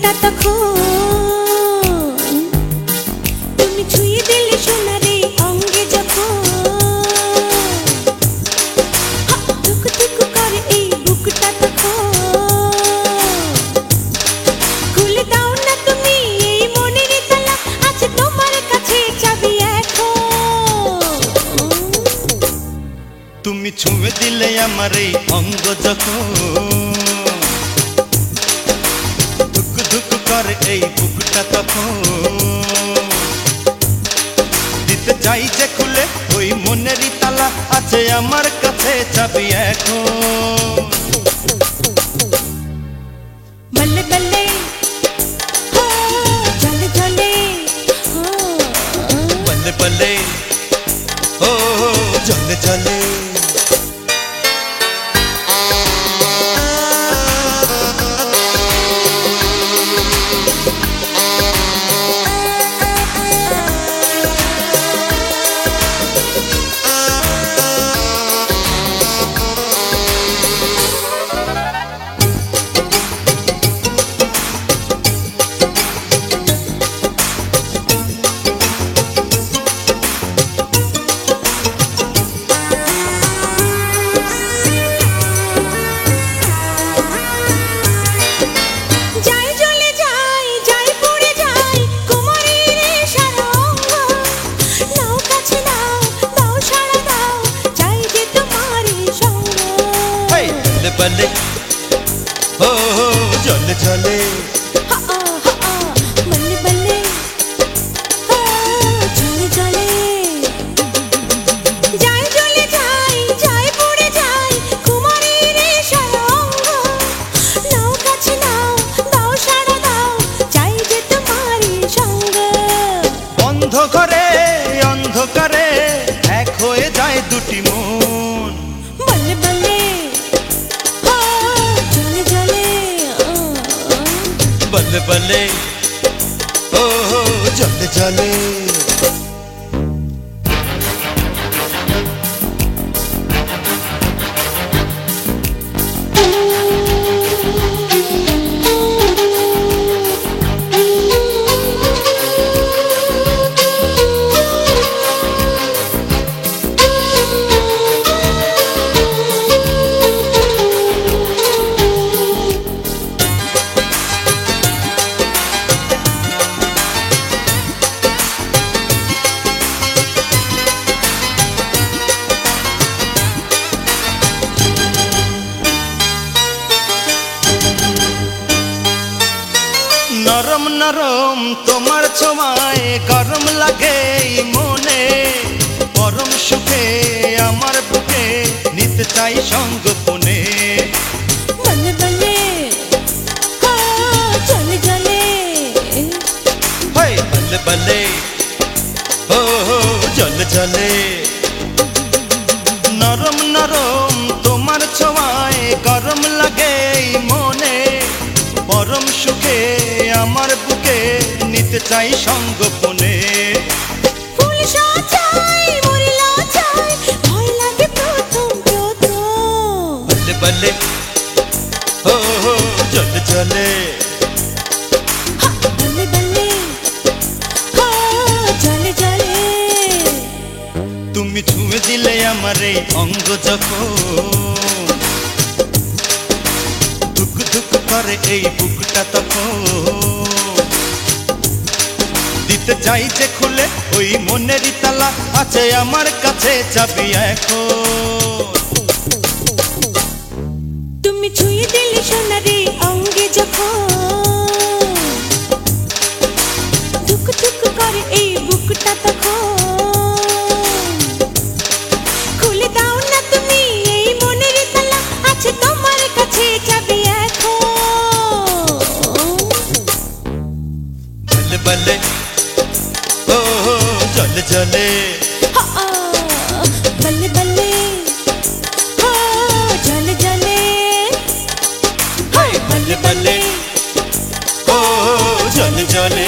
বুকটা তখন তুমি ছুঁয়ে দিলে সোনারে অঙ্গে যখন ধুক ধুক করে এই বুকটা তখন খুলে দাও না তুমি এই মনের তালা আছে তোমার কাছে চাবি এখন তুমি ছুঁয়ে দিলে আমার এই অঙ্গ যখন ধুক ধুক করে এই বুকটা তখন দিতে চাই যে খুলে ওই মনেরই তালা আছে আমার কাছে চাবি এখন বলে বলে চলে চলে বলে বলে ও চলে চলে बले हो चले चले बल्ले बल्ले चले चले जाए चले जाए जाए पड़े जाए कुमारी रे शरंग नाव काছে নাও দাও সাড়া দাও চাই যে তোমারই সঙ্গ অন্ধকারে এক হয়ে যায় দুটি মন বলে বলে बल्ले बल्ले ओ चले चले नरम नरम तुम्हार छोमाय गरम लागे मने परम सुखे आमार बुके निते चाई संगोपने बल्ले बल्ले चले चले बल्ले बल्ले हो चले चले नरम नरम तुम्हार छोमाय गरम लागे मने परम सुखे আমার বুকে নিতে চাই সঙ্গোপনে ফুল সাজাই মরিলা চাই ভয় লাগে প্রথম বলে বলে ও চলে চলে বলে বলে চলে চলে তুমি ছুঁয়ে দিলে আমার এই অঙ্গ যখন ধুক ধুক করে এই বুকটা তখন দিতে চাই যে খুলে ওই মনেরই তালা আছে আমার কাছে চাবি এখন তুমি ছুঁয়ে দিলে সোনারে অঙ্গে যখন ধুক ধুক করে এই বুকটা তখন খুলে দাও না তুমি এই মনের তালা আছে তোমার কাছে চাবি এখন বলে বলে ও চলে চলে बल्ले बल्ले चले चले बल्ले बल्ले ओ चले चले।